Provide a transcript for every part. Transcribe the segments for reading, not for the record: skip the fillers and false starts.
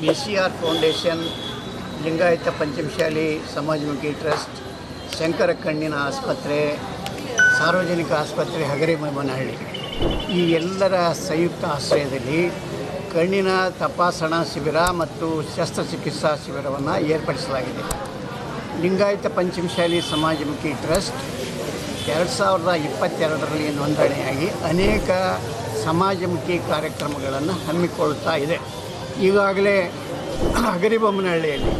BCR foundation, Lingayat Panchamasali ಸಮಾಜಮುಖಿ trust, Shankara ಕಣ್ಣಿನ ಆಸ್ಪತ್ರೆ, ಸಾರ್ವಜನಿಕ ಆಸ್ಪತ್ರೆ ಹಗರಿಬೊಮ್ಮನಹಳ್ಳಿ ಈ ಎಲ್ಲರ ಸಂಯುಕ್ತ ಆಶ್ರಯದಲ್ಲಿ ಕಣ್ಣಿನ ತಪಾಸಣಾ ಶಿಬಿರ ಮತ್ತು ಶಸ್ತ್ರಚಿಕಿತ್ಸಾ ಶಿಬಿರವನ್ನು ಏರ್ಪಡಿಸಲಾಗಿದೆ. ಲಿಂಗಾಯತ ಪಂಚಮಶಾಲಿ ಸಮಾಜಮುಖಿ ಟ್ರಸ್ಟ್ 2022ರಲ್ಲಿ ನೋಂದಣಿಯಾಗಿ ಅನೇಕ ಸಮಾಜಮುಖಿ ಕಾರ್ಯಕ್ರಮಗಳನ್ನು ಹಮ್ಮಿಕೊಳ್ಳುತ್ತಾ ಇದೆ. ಈಗಾಗಲೇ ಹಗರಿಬೊಮ್ಮನಹಳ್ಳಿಯಲ್ಲಿ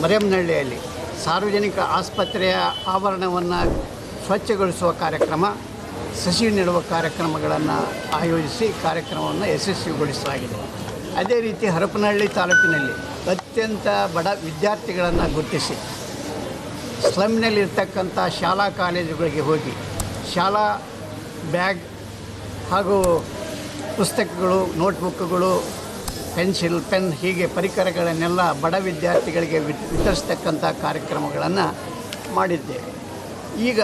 ಮರಿಯಮ್ಮನಹಳ್ಳಿಯಲ್ಲಿ ಸಾರ್ವಜನಿಕ ಆಸ್ಪತ್ರೆಯ ಆವರಣವನ್ನು ಸ್ವಚ್ಛಗೊಳಿಸುವ ಕಾರ್ಯಕ್ರಮ, ಸಸಿ ನೆಡುವ ಕಾರ್ಯಕ್ರಮಗಳನ್ನು ಆಯೋಜಿಸಿ ಕಾರ್ಯಕ್ರಮವನ್ನು ಯಶಸ್ವಿಗೊಳಿಸಲಾಗಿದೆ. ಅದೇ ರೀತಿ ಹರಪನಹಳ್ಳಿ ತಾಲೂಕಿನಲ್ಲಿ ಅತ್ಯಂತ ಬಡ ವಿದ್ಯಾರ್ಥಿಗಳನ್ನು ಗುರುತಿಸಿ ಸ್ಲಮ್ನಲ್ಲಿರ್ತಕ್ಕಂಥ ಶಾಲಾ ಕಾಲೇಜುಗಳಿಗೆ ಹೋಗಿ ಶಾಲಾ ಬ್ಯಾಗ್ ಹಾಗೂ ಪುಸ್ತಕಗಳು, ನೋಟ್ಬುಕ್ಗಳು, ಪೆನ್ಸಿಲ್, ಪೆನ್ ಹೀಗೆ ಪರಿಕರಗಳನ್ನೆಲ್ಲ ಬಡ ವಿದ್ಯಾರ್ಥಿಗಳಿಗೆ ವಿತರಿಸ್ತಕ್ಕಂಥ ಕಾರ್ಯಕ್ರಮಗಳನ್ನು ಮಾಡಿದ್ದೇವೆ. ಈಗ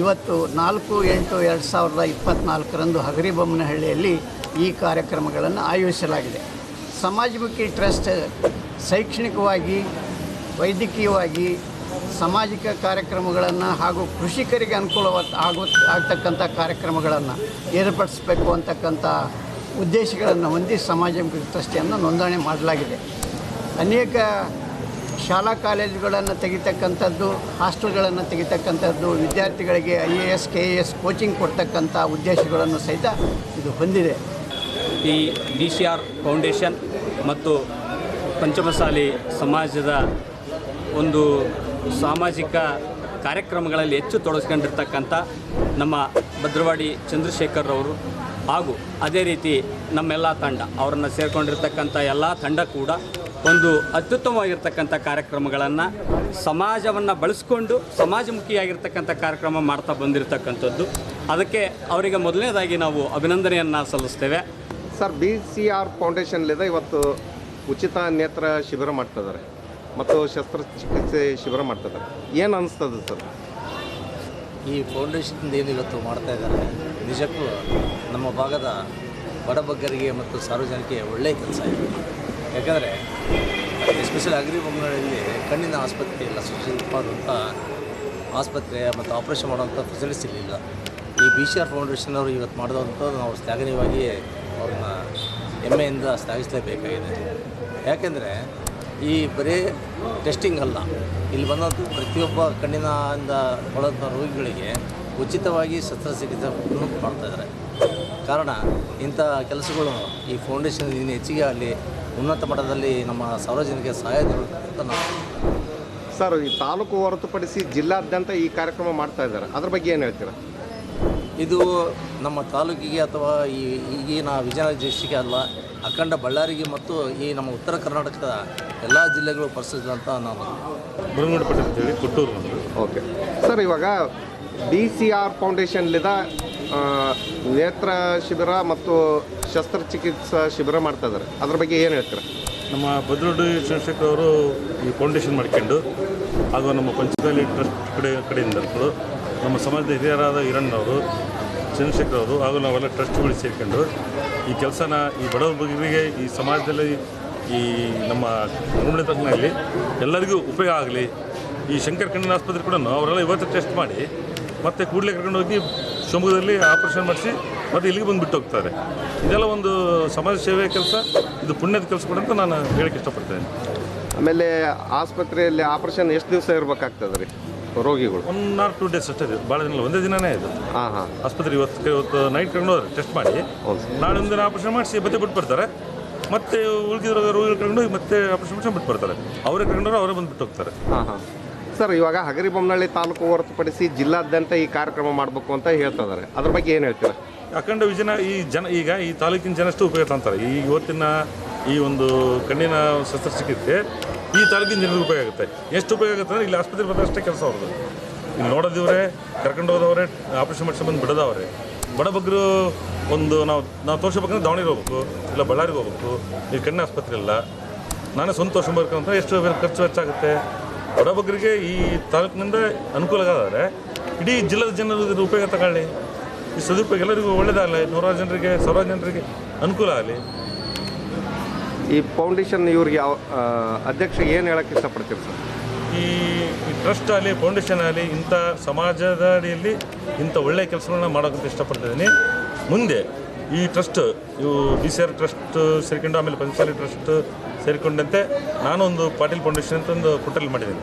ಇವತ್ತು 4/8/2024ರಂದು ಹಗರಿಬೊಮ್ಮನಹಳ್ಳಿಯಲ್ಲಿ ಈ ಕಾರ್ಯಕ್ರಮಗಳನ್ನು ಆಯೋಜಿಸಲಾಗಿದೆ. ಸಮಾಜಮುಖಿ ಟ್ರಸ್ಟ್ ಶೈಕ್ಷಣಿಕವಾಗಿ, ವೈದ್ಯಕೀಯವಾಗಿ, ಸಾಮಾಜಿಕ ಕಾರ್ಯಕ್ರಮಗಳನ್ನು ಹಾಗೂ ಕೃಷಿಕರಿಗೆ ಆಗ್ತಕ್ಕಂಥ ಕಾರ್ಯಕ್ರಮಗಳನ್ನು ಏರ್ಪಡಿಸಬೇಕು ಅಂತಕ್ಕಂಥ ಉದ್ದೇಶಗಳನ್ನು ಹೊಂದಿ ಸಮಾಜಮುಖಿ ಟ್ರಸ್ಟಿಯನ್ನು ನೋಂದಣಿ ಮಾಡಲಾಗಿದೆ. ಅನೇಕ ಶಾಲಾ ಕಾಲೇಜುಗಳನ್ನು ತೆಗಿತಕ್ಕಂಥದ್ದು, ಹಾಸ್ಟೆಲ್ಗಳನ್ನು ತೆಗಿತಕ್ಕಂಥದ್ದು, ವಿದ್ಯಾರ್ಥಿಗಳಿಗೆ IAS KAS ಕೋಚಿಂಗ್ ಕೊಡ್ತಕ್ಕಂಥ ಉದ್ದೇಶಗಳನ್ನು ಸಹಿತ ಇದು ಹೊಂದಿದೆ. ಈ BCR ಫೌಂಡೇಶನ್ ಮತ್ತು ಪಂಚಮಸಾಲಿ ಸಮಾಜದ ಒಂದು ಸಾಮಾಜಿಕ ಕಾರ್ಯಕ್ರಮಗಳಲ್ಲಿ ಹೆಚ್ಚು ತೊಡಗಿಸ್ಕೊಂಡಿರ್ತಕ್ಕಂಥ ನಮ್ಮ ಭದ್ರವಾಡಿ ಚಂದ್ರಶೇಖರ್ ಅವರು ಹಾಗೂ ಅದೇ ರೀತಿ ನಮ್ಮೆಲ್ಲ ತಂಡ ಅವರನ್ನು ಸೇರಿಕೊಂಡಿರ್ತಕ್ಕಂಥ ಎಲ್ಲ ತಂಡ ಕೂಡ ಒಂದು ಅತ್ಯುತ್ತಮವಾಗಿರ್ತಕ್ಕಂಥ ಕಾರ್ಯಕ್ರಮಗಳನ್ನು ಸಮಾಜವನ್ನು ಬಳಸ್ಕೊಂಡು ಸಮಾಜಮುಖಿಯಾಗಿರ್ತಕ್ಕಂಥ ಕಾರ್ಯಕ್ರಮ ಮಾಡ್ತಾ ಬಂದಿರತಕ್ಕಂಥದ್ದು. ಅದಕ್ಕೆ ಅವರಿಗೆ ಮೊದಲನೇದಾಗಿ ನಾವು ಅಭಿನಂದನೆಯನ್ನು ಸಲ್ಲಿಸ್ತೇವೆ. ಸರ್, BCR ಫೌಂಡೇಶನ್ಲಿಂದ ಇವತ್ತು ಉಚಿತ ನೇತ್ರ ಶಿಬಿರ ಮಾಡ್ತಿದ್ದಾರೆ ಮತ್ತು ಶಸ್ತ್ರಚಿಕಿತ್ಸೆ ಶಿಬಿರ ಮಾಡ್ತಿದ್ದಾರೆ. ಏನು ಅನಿಸ್ತದೆ ಸರ್? ಈ ಫೌಂಡೇಶನ್ ಏನು ಇವತ್ತು ಮಾಡ್ತಾ ಇದ್ದಾರೆ ನಿಜಕ್ಕೂ ನಮ್ಮ ಭಾಗದ ಬಡಬಗ್ಗರಿಗೆ ಮತ್ತು ಸಾರ್ವಜನಿಕರಿಗೆ ಒಳ್ಳೆಯ ಕೆಲಸ ಇದೆ. ಯಾಕಂದರೆ ಎಸ್ಪೆಷಲಿ ಹಗರಿಬೊಮ್ಮನಹಳ್ಳಿಯಲ್ಲಿ ಕಣ್ಣಿನ ಆಸ್ಪತ್ರೆ ಇಲ್ಲ, ಸುಸಜ್ಜಿತವಾದಂಥ ಆಸ್ಪತ್ರೆ ಮತ್ತು ಆಪರೇಷನ್ ಮಾಡುವಂಥ ಫೆಸಿಲಿಟೀಸ್ ಇರಲಿಲ್ಲ. ಈ BCR ಫೌಂಡೇಶನ್ ಅವರು ಇವತ್ತು ಮಾಡಿದಂಥದ್ದು ನಾವು ಶ್ಲಾಘನೀಯವಾಗಿ ಅವ್ರನ್ನ ಹೆಮ್ಮೆಯಿಂದ ಶ್ಲಾಘಿಸಲೇಬೇಕಾಗಿದೆ. ಯಾಕೆಂದರೆ ಈ ಬರೀ ಟೆಸ್ಟಿಂಗ್ ಅಲ್ಲ, ಇಲ್ಲಿ ಬಂದಂಥ ಪ್ರತಿಯೊಬ್ಬ ಕಣ್ಣಿನಿಂದ ಬಳದಂಥ ರೋಗಿಗಳಿಗೆ ಉಚಿತವಾಗಿ ಶಸ್ತ್ರಚಿಕಿತ್ಸೆ ಮಾಡ್ತಾಯಿದ್ದಾರೆ. ಕಾರಣ ಇಂಥ ಕೆಲಸಗಳು ಈ ಫೌಂಡೇಶನ್ ಇನ್ನು ಹೆಚ್ಚಿಗೆ ಅಲ್ಲಿ ಉನ್ನತ ಮಟ್ಟದಲ್ಲಿ ನಮ್ಮ ಸಾರ್ವಜನಿಕ ಸಹಾಯ ನೀಡುತ್ತೆ. ಸರ್, ಈ ತಾಲೂಕು ಹೊರತುಪಡಿಸಿ ಜಿಲ್ಲಾದ್ಯಂತ ಈ ಕಾರ್ಯಕ್ರಮ ಮಾಡ್ತಾ ಇದ್ದಾರೆ, ಅದ್ರ ಬಗ್ಗೆ ಏನು ಹೇಳ್ತೀರಾ? ಇದು ನಮ್ಮ ತಾಲೂಕಿಗೆ ಅಥವಾ ಈಗಿನ ವಿಜಯನಗರ ಡಿಸ್ಟಿಕ್ಗೆ ಅಲ್ಲ, ಅಖಂಡ ಬಳ್ಳಾರಿಗೆ ಮತ್ತು ಈ ನಮ್ಮ ಉತ್ತರ ಕರ್ನಾಟಕದ ಎಲ್ಲ ಜಿಲ್ಲೆಗಳು ಪರಿಸ್ಥಿತಿ ನಾನು ಬುರುಂಗನಪೇಟೆ ಅಂತೇಳಿ ಕೊಟ್ಟೂರು. ಓಕೆ ಸರ್, ಇವಾಗ BCR ಫೌಂಡೇಶನ್ಲಿಂದ ನೇತ್ರ ಶಿಬಿರ ಮತ್ತು ಶಸ್ತ್ರಚಿಕಿತ್ಸಾ ಶಿಬಿರ ಮಾಡ್ತಾ ಇದ್ದಾರೆ, ಅದ್ರ ಬಗ್ಗೆ ಏನು ಹೇಳ್ತೀರಾ? ನಮ್ಮ ಭದ್ರವಾಡಿ ಚಂದ್ರಶೇಖರ್ ಅವರು ಈ ಫೌಂಡೇಶನ್ ಮಾಡ್ಕೊಂಡು ಹಾಗೂ ನಮ್ಮ ಪಂಚಮಸಾಲಿ ಟ್ರಸ್ಟ್ ಕಡೆಯಿಂದ ನಮ್ಮ ಸಮಾಜದ ಹಿರಿಯರಾದ ಹಿರಣ್ಣವರು, ಚಂದ್ರಶೇಖರ್ ಅವರು ಹಾಗೂ ನಾವೆಲ್ಲ ಟ್ರಸ್ಟ್ಗಳು ಸೇರಿಕೊಂಡು ಈ ಕೆಲಸನ ಈ ಬಡವರಿಗೆ ಈ ಸಮಾಜದಲ್ಲಿ ಈ ನಮ್ಮ ಗುಣಮಟ್ಟದಲ್ಲಿ ಎಲ್ಲರಿಗೂ ಉಪಯೋಗ ಆಗಲಿ. ಈ ಶಂಕರ ಕಣ್ಣಿನ ಆಸ್ಪತ್ರೆ ಕೂಡ ಅವರೆಲ್ಲ ಇವತ್ತು ಟೆಸ್ಟ್ ಮಾಡಿ ಮತ್ತು ಕೂಡಲೇ ಕರ್ಕೊಂಡು ಹೋಗಿ ಶಿವಮೊಗ್ಗದಲ್ಲಿ ಆಪರೇಷನ್ ಮಾಡಿಸಿ ಮತ್ತು ಇಲ್ಲಿಗೆ ಬಂದು ಬಿಟ್ಟು ಹೋಗ್ತಾರೆ. ಇದೆಲ್ಲ ಒಂದು ಸಮಾಜ ಸೇವೆ ಕೆಲಸ, ಇದು ಪುಣ್ಯದ ಕೆಲಸ ಕೂಡ ಅಂತ ನಾನು ಹೇಳಕ್ಕೆ ಇಷ್ಟಪಡ್ತೇನೆ. ಆಮೇಲೆ ಆಸ್ಪತ್ರೆಯಲ್ಲಿ ಆಪರೇಷನ್ ಎಷ್ಟು ದಿವಸ ಇರಬೇಕಾಗ್ತದೆ ರೀ ರೋಗಿಗಳು? 1 or 2 days ಅಷ್ಟೇ, ಭಾಳ ದಿನ ಒಂದೇ ದಿನವೇ ಇದು. ಆಸ್ಪತ್ರೆ ಇವತ್ತು ನೈಟ್ ಕರ್ಕೊಂಡು ಹೋದ್ರೆ ಟೆಸ್ಟ್ ಮಾಡಿ, ನಾಳೆ ಒಂದಿನ ಆಪರೇಷನ್ ಮಾಡಿಸಿ ಮತ್ತೆ ಬಿಟ್ಟು ಬರ್ತಾರೆ. ಮತ್ತೆ ಉಳಿದಿರೋ ರೋಗಿಗಳು ಕರ್ಕೊಂಡು ಮತ್ತೆ ಆಪರೇಷನ್ ಮಾಡಿಸಿ ಬಿಟ್ಟು ಬರ್ತಾರೆ. ಅವರೇ ಕರ್ಕೊಂಡ್ರೆ ಅವರೇ ಬಂದು ಬಿಟ್ಟು ಹೋಗ್ತಾರೆ. ಸರ್, ಇವಾಗ ಹಗರಿಬೊಮ್ಮನಹಳ್ಳಿ ತಾಲೂಕು ಹೊರತುಪಡಿಸಿ ಜಿಲ್ಲಾದ್ಯಂತ ಈ ಕಾರ್ಯಕ್ರಮ ಮಾಡಬೇಕು ಅಂತ ಹೇಳ್ತಾ ಇದ್ದಾರೆ, ಅದ್ರ ಬಗ್ಗೆ ಏನು ಹೇಳ್ತೀರಾ? ಅಖಂಡ ಈಗ ಈ ತಾಲೂಕಿನ ಜನಷ್ಟು ಉಪಯೋಗ ಅಂತಾರೆ. ಈ ಇವತ್ತಿನ ಈ ಒಂದು ಕಣ್ಣಿನ ಶಸ್ತ್ರಚಿಕಿತ್ಸೆ ಈ ತಾಲೂಕಿನ ಜನರಿಗೆ ಉಪಯೋಗ ಆಗುತ್ತೆ. ಎಷ್ಟು ಉಪಯೋಗ ಆಗುತ್ತೆ ಅಂದರೆ ಇಲ್ಲಿ ಆಸ್ಪತ್ರೆ ಬಂದಷ್ಟೇ ಕೆಲಸ ಅವ್ರದ್ದು. ಇಲ್ಲಿ ನೋಡೋದಿವ್ರೆ, ಕರ್ಕೊಂಡು ಹೋದವ್ರೆ, ಆಪರೇಷನ್ ಮಾಡಿಸ್ಕೊಂಡು ಬಂದು ಬಿಡೋದವ್ರೆ. ಬಡಬಗ್ಗರು ಒಂದು ನಾವು ತೋರಿಸ್ಬೇಕಂದ್ರೆ ದಾವಣಗೆರೆ ಹೋಗ್ಬೇಕು, ಇಲ್ಲ ಬಳ್ಳಾರಿಗೆ ಹೋಗ್ಬೇಕು. ಇಲ್ಲಿ ಕಣ್ಣಿನ ಆಸ್ಪತ್ರೆ ಇಲ್ಲ, ನಾನೇ ಸ್ವಂತ ತೋರಿಸ್ಬೇಕಂತ ಎಷ್ಟು ಖರ್ಚು ವೆಚ್ಚಾಗುತ್ತೆ. ಬಡಬಗ್ಗರಿಗೆ ಈ ತಾಲೂಕಿನಿಂದ ಅನುಕೂಲ ಆದರೆ ಇಡೀ ಜಿಲ್ಲೆಯ ಜನರು ಉಪಯೋಗ ತಗೊಳ್ಳಿ. ಈ ಸದುಪಯೋಗ ಎಲ್ಲರಿಗೂ ಒಳ್ಳೆಯದಾಗಲಿ, 100 ಜನರಿಗೆ 1000 ಜನರಿಗೆ ಅನುಕೂಲ ಆಗಲಿ. ಈ ಫೌಂಡೇಶನ್ ಇವ್ರಿಗೆ ಅಧ್ಯಕ್ಷ ಏನು ಹೇಳಕ್ಕೆ ಇಷ್ಟಪಡ್ತೀರಿ ಸರ್? ಈ ಟ್ರಸ್ಟ್ ಆಗಲಿ ಫೌಂಡೇಶನ್ ಆಗಲಿ ಇಂಥ ಸಮಾಜದ ಅಡಿಯಲ್ಲಿ ಇಂಥ ಒಳ್ಳೆಯ ಕೆಲಸಗಳನ್ನ ಮಾಡೋಕ್ಕಂತ ಇಷ್ಟಪಡ್ತಿದ್ದೀನಿ. ಮುಂದೆ ಈ ಟ್ರಸ್ಟ್ ಇವು BCR ಟ್ರಸ್ಟ್ ಸೇರಿಕೊಂಡು ಆಮೇಲೆ ಪಂಚಶಾಲಿ ಟ್ರಸ್ಟ್ ಸೇರಿಕೊಂಡಂತೆ ನಾನೊಂದು ಪಾಟೀಲ್ ಫೌಂಡೇಶನ್ ಅಂತ ಒಂದು ಪುಟ್ಟಲ್ಲಿ ಮಾಡಿದ್ದೀನಿ.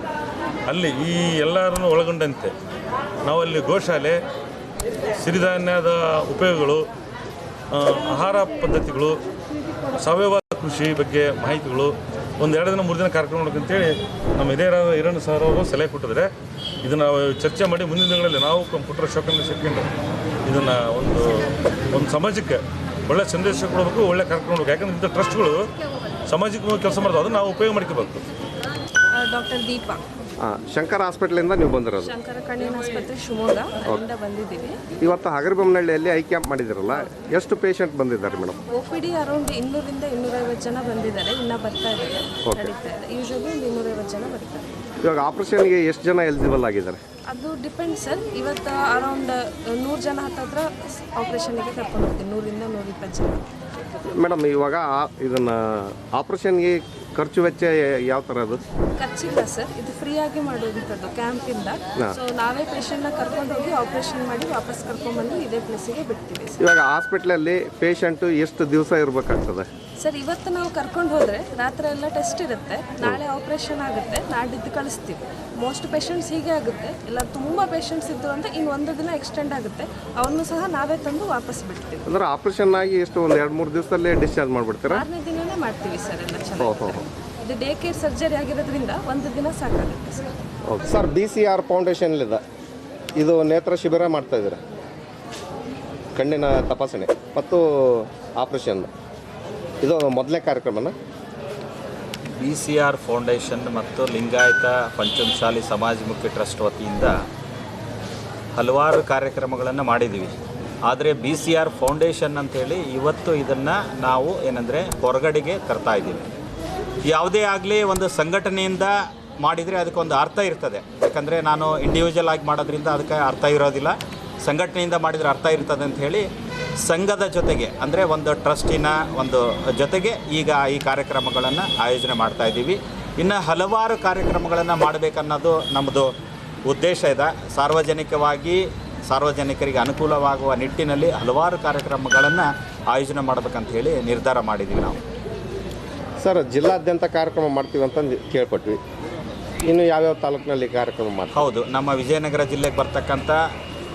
ಅಲ್ಲಿ ಈ ಎಲ್ಲರನ್ನು ಒಳಗೊಂಡಂತೆ ನಾವಲ್ಲಿ ಗೋಶಾಲೆ, ಸಿರಿಧಾನ್ಯದ ಉಪಯೋಗಗಳು, ಆಹಾರ ಪದ್ಧತಿಗಳು, ಸಾವಯವ ಕೃಷಿ ಬಗ್ಗೆ ಮಾಹಿತಿಗಳು ಒಂದು 2 ದಿನ 3 ದಿನ ಕಾರ್ಯಕ್ರಮ ಮಾಡೋಕ್ಕಂತೇಳಿ ನಮ್ಮ ಹಿರಿಯರಾದ ಹಿರಣ್ಣ ಸರ್ ಅವರು ಸಲಹೆ ಕೊಟ್ಟಿದ್ದಾರೆ. ಇದನ್ನು ನಾವು ಚರ್ಚೆ ಮಾಡಿ ಮುಂದಿನ ದಿನಗಳಲ್ಲಿ ನಾವು ಕಂಪ್ಯೂಟರ್ ಶಾಕನ್ನು ಸೇರ್ಕೊಂಡು ಇದನ್ನು ಒಂದು ಸಮಾಜಕ್ಕೆ ಒಳ್ಳೆ ಸಂದೇಶ ಕೊಡಬೇಕು, ಒಳ್ಳೆ ಕಾರ್ಯಕ್ರಮ ಕೊಡಬೇಕು. ಯಾಕಂದ್ರೆ ಇಂಥ ಟ್ರಸ್ಟ್ಗಳು ಸಾಮಾಜಿಕ ಕೆಲಸ ಮಾಡೋದು, ಅದನ್ನು ನಾವು ಉಪಯೋಗ ಮಾಡ್ಕೋಬೇಕು. ಡಾಕ್ಟರ್ ದೀಪಾ, ಶಂಕರ್ ಹಾಸ್ಪಿಟ್ಲಿಂದ ನೀವು ಬಂದಿರೋದು? ಶಂಕರ ಕಣ್ಣಿನ ಆಸ್ಪತ್ರೆ ಶಿವಮೊಗ್ಗ ಅಲ್ಲಿಂದ ಬಂದಿದ್ದೀವಿ. ಇವತ್ತು ಹಗರಿಬೊಮ್ಮನಹಳ್ಳಿಯಲ್ಲಿ ಐ ಕ್ಯಾಂಪ್ ಮಾಡಿದಿರಲ್ಲ, ಎಷ್ಟು ಪೇಷಂಟ್ ಬಂದಿದ್ದಾರೆ ಮೇಡಮ್? OPD ಅರೌಂಡ್ 200ರಿಂದ 250 ಜನ ಬಂದಿದ್ದಾರೆ, ಇನ್ನೂ ಬರ್ತಾ ಇದ್ದಾರೆ, ನಡೀತಾ ಇದೆ. ಯೂಶಲಿ ಒಂದು 250 ಜನ ಬರ್ತಾರೆ. ಇವಾಗ ಆಪರೇಷನ್ಗೆ ಎಷ್ಟು ಜನ ಎಲಿಜಿಬಲ್ ಆಗಿದ್ದಾರೆ? ಅದು ಡಿಪೆಂಡ್ ಸರ್. ಇವತ್ತು ಅರೌಂಡ್ 100 ಜನ ಹತ್ತಿರ ಆಪ್ರೇಷನ್ಗೆ ಕರ್ಕೊಂಡು ಹೋಗ್ತೀವಿ, 100ರಿಂದ 120 ಜನ. ಮೇಡಮ್, ಇವಾಗ ಇದನ್ನು ಆಪ್ರೇಷನ್ಗೆ ಖರ್ಚು ವೆಚ್ಚ ಯಾವ ಥರ ಅದು? ಖರ್ಚಿಲ್ಲ ಸರ್, ಇದು ಫ್ರೀಯಾಗಿ ಮಾಡುವಂಥದ್ದು ಕ್ಯಾಂಪಿಂದ. ಸೊ ನಾವೇ ಪೇಷಂಟ್ನ ಕರ್ಕೊಂಡು ಹೋಗಿ ಆಪ್ರೇಷನ್ ಮಾಡಿ ವಾಪಸ್ ಕರ್ಕೊಂಡ್ಬಂದು ಇದೇ ಪ್ಲೇಸಿಗೆ ಬಿಡ್ತೀವಿ ಸರ್. ಇವಾಗ ಹಾಸ್ಪಿಟ್ಲಲ್ಲಿ ಪೇಷಂಟು ಎಷ್ಟು ದಿವಸ ಇರಬೇಕಾಗ್ತದೆ ಸರ್? ಇವತ್ತು ನಾವು ಕರ್ಕೊಂಡು ಹೋದರೆ ರಾತ್ರಿ ಎಲ್ಲ ಟೆಸ್ಟ್ ಇರುತ್ತೆ, ನಾಳೆ ಆಪ್ರೇಷನ್ ಆಗುತ್ತೆ, ನಾಡಿದ್ದು ಕಳಿಸ್ತೀವಿ. ಮೋಸ್ಟ್ ಪೇಷಂಟ್ಸ್ ಹೀಗೆ ಆಗುತ್ತೆ. ಇಲ್ಲ ತುಂಬ ಪೇಷಂಟ್ಸ್ ಇದ್ದು ಅಂದರೆ ಇನ್ನು 1 ದಿನ ಎಕ್ಸ್ಟೆಂಡ್ ಆಗುತ್ತೆ, ಅವನ್ನು ಸಹ ನಾವೇ ತಂದು ವಾಪಸ್ ಬಿಡ್ತೀವಿ. ಅಂದ್ರೆ ಆಪ್ರೇಷನ್ ಆಗಿ ಎಷ್ಟು ಒಂದು 2-3 ದಿವಸದಲ್ಲೇ ಡಿಸ್ಚಾರ್ಜ್ ಮಾಡಿಬಿಡ್ತೀರಾ? 6ನೇ ದಿನನೇ ಮಾಡ್ತೀವಿ ಸರ್. ಎಲ್ಲ ಚೆನ್ನಾಗಿ ಇದು ಡೇ ಕೇರ್ ಸರ್ಜರಿ ಆಗಿರೋದ್ರಿಂದ 1 ದಿನ ಸಾಕಾಗುತ್ತೆ ಸರ್. ಓಕೆ ಸರ್, BCR ಫೌಂಡೇಶನ್ಲಿದೆ ಇದು ನೇತ್ರ ಶಿಬಿರ ಮಾಡ್ತಾ ಇದ್ದಾರೆ, ಕಣ್ಣಿನ ತಪಾಸಣೆ ಮತ್ತು ಆಪ್ರೇಷನ್. ಇದು ಮೊದಲನೇ ಕಾರ್ಯಕ್ರಮನ BCR ಫೌಂಡೇಶನ್ ಮತ್ತು ಲಿಂಗಾಯತ ಪಂಚಮಶಾಲಿ ಸಮಾಜಮುಖಿ ಟ್ರಸ್ಟ್ ವತಿಯಿಂದ ಹಲವಾರು ಕಾರ್ಯಕ್ರಮಗಳನ್ನು ಮಾಡಿದ್ದೀವಿ. ಆದರೆ BCR ಫೌಂಡೇಶನ್ ಅಂಥೇಳಿ ಇವತ್ತು ಇದನ್ನು ನಾವು ಏನಂದರೆ ಹೊರಗಡೆಗೆ ತರ್ತಾ ಇದ್ದೀವಿ. ಯಾವುದೇ ಆಗಲಿ ಒಂದು ಸಂಘಟನೆಯಿಂದ ಮಾಡಿದರೆ ಅದಕ್ಕೊಂದು ಅರ್ಥ ಇರ್ತದೆ. ಯಾಕಂದರೆ ನಾನು ಇಂಡಿವಿಜುವಲ್ ಆಗಿ ಮಾಡೋದ್ರಿಂದ ಅದಕ್ಕೆ ಅರ್ಥ ಇರೋದಿಲ್ಲ, ಸಂಘಟನೆಯಿಂದ ಮಾಡಿದರೆ ಅರ್ಥ ಇರ್ತದೆ ಅಂಥೇಳಿ ಸಂಘದ ಜೊತೆಗೆ ಅಂದರೆ ಒಂದು ಟ್ರಸ್ಟಿನ ಒಂದು ಜೊತೆಗೆ ಈಗ ಈ ಕಾರ್ಯಕ್ರಮಗಳನ್ನು ಆಯೋಜನೆ ಮಾಡ್ತಾ ಇದ್ದೀವಿ. ಇನ್ನು ಹಲವಾರು ಕಾರ್ಯಕ್ರಮಗಳನ್ನು ಮಾಡಬೇಕನ್ನೋದು ನಮ್ಮದು ಉದ್ದೇಶ ಇದೆ. ಸಾರ್ವಜನಿಕರಿಗೆ ಅನುಕೂಲವಾಗುವ ನಿಟ್ಟಿನಲ್ಲಿ ಹಲವಾರು ಕಾರ್ಯಕ್ರಮಗಳನ್ನು ಆಯೋಜನೆ ಮಾಡಬೇಕಂತ ಹೇಳಿ ನಿರ್ಧಾರ ಮಾಡಿದ್ದೀವಿ ನಾವು. ಸರ್, ಜಿಲ್ಲಾದ್ಯಂತ ಕಾರ್ಯಕ್ರಮ ಮಾಡ್ತೀವಿ ಅಂತ ಕೇಳ್ಪಟ್ವಿ. ಇನ್ನು ಯಾವ್ಯಾವ ತಾಲೂಕಿನಲ್ಲಿ ಕಾರ್ಯಕ್ರಮ ಮಾಡ್ತೀವಿ? ಹೌದು, ನಮ್ಮ ವಿಜಯನಗರ ಜಿಲ್ಲೆಗೆ ಬರ್ತಕ್ಕಂಥ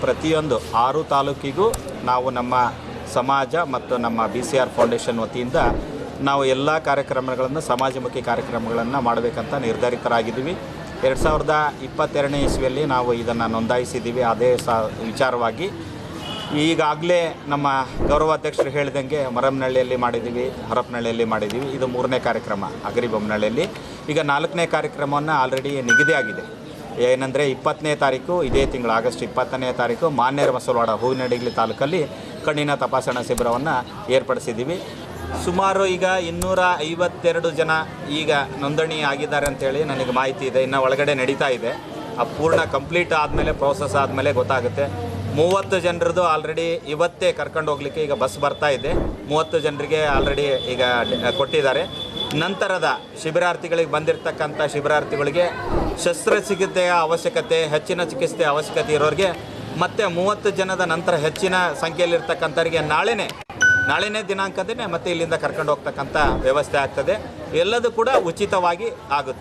ಪ್ರತಿಯೊಂದು 6 ತಾಲೂಕಿಗೂ ನಾವು ನಮ್ಮ ಸಮಾಜ ಮತ್ತು ನಮ್ಮ BCR ಫೌಂಡೇಶನ್ ವತಿಯಿಂದ ನಾವು ಎಲ್ಲ ಕಾರ್ಯಕ್ರಮಗಳನ್ನು ಸಮಾಜಮುಖಿ ಕಾರ್ಯಕ್ರಮಗಳನ್ನು ಮಾಡಬೇಕಂತ ನಿರ್ಧಾರಿತರಾಗಿದ್ದೀವಿ. 2022ನೇ ಇಸ್ವಿಯಲ್ಲಿ ನಾವು ಇದನ್ನು ನೋಂದಾಯಿಸಿದ್ದೀವಿ. ಅದೇ ವಿಚಾರವಾಗಿ ಈಗಾಗಲೇ ನಮ್ಮ ಗೌರವಾಧ್ಯಕ್ಷರು ಹೇಳಿದಂಗೆ ಮರಮ್ಮನಹಳ್ಳಿಯಲ್ಲಿ ಮಾಡಿದ್ದೀವಿ, ಹರಪನಹಳ್ಳಿಯಲ್ಲಿ ಮಾಡಿದ್ದೀವಿ. ಇದು 3ನೇ ಕಾರ್ಯಕ್ರಮ ಹಗರಿಬೊಮ್ಮನಹಳ್ಳಿಯಲ್ಲಿ. ಈಗ 4ನೇ ಕಾರ್ಯಕ್ರಮವನ್ನು ಆಲ್ರೆಡಿ ನಿಗದಿ ಆಗಿದೆ. ಏನಂದರೆ 20ನೇ ತಾರೀಕು, ಇದೇ ತಿಂಗಳು ಆಗಸ್ಟ್ 20ನೇ ತಾರೀಕು ಮಾನ್ಯರ ಮಸಲವಾಡ ಹೂವಿನಡಗಲಿ ತಾಲೂಕಲ್ಲಿ ಕಣ್ಣಿನ ತಪಾಸಣಾ ಶಿಬಿರವನ್ನು ಏರ್ಪಡಿಸಿದ್ದೀವಿ. ಸುಮಾರು ಈಗ 252 ಜನ ಈಗ ನೋಂದಣಿ ಆಗಿದ್ದಾರೆ ಅಂಥೇಳಿ ನನಗೆ ಮಾಹಿತಿ ಇದೆ. ಇನ್ನು ಒಳಗಡೆ ನಡೀತಾ ಇದೆ. ಪೂರ್ಣ ಕಂಪ್ಲೀಟ್ ಆದಮೇಲೆ, ಪ್ರೋಸೆಸ್ ಆದಮೇಲೆ ಗೊತ್ತಾಗುತ್ತೆ. 30 ಜನರದ್ದು ಆಲ್ರೆಡಿ ಇವತ್ತೇ ಕರ್ಕೊಂಡು ಹೋಗಲಿಕ್ಕೆ ಈಗ ಬಸ್ ಬರ್ತಾ ಇದೆ. 30 ಜನರಿಗೆ ಆಲ್ರೆಡಿ ಈಗ ಕೊಟ್ಟಿದ್ದಾರೆ. ನಂತರದ ಶಿಬಿರಾರ್ಥಿಗಳಿಗೆ ಬಂದಿರತಕ್ಕಂಥ ಶಿಬಿರಾರ್ಥಿಗಳಿಗೆ ಶಸ್ತ್ರಚಿಕಿತ್ಸೆಯ ಅವಶ್ಯಕತೆ, ಹೆಚ್ಚಿನ ಚಿಕಿತ್ಸೆಯ ಅವಶ್ಯಕತೆ ಇರೋರಿಗೆ ಮತ್ತು 30 ಜನದ ನಂತರ ಹೆಚ್ಚಿನ ಸಂಖ್ಯೆಯಲ್ಲಿರ್ತಕ್ಕಂಥವ್ರಿಗೆ ನಾಳೆನೇ ದಿನಾಂಕದೇ ಮತ್ತೆ ಇಲ್ಲಿಂದ ಕರ್ಕೊಂಡು ಹೋಗ್ತಕ್ಕಂಥ ವ್ಯವಸ್ಥೆ ಆಗ್ತದೆ. ಎಲ್ಲದೂ ಕೂಡ ಉಚಿತವಾಗಿ ಆಗುತ್ತೆ.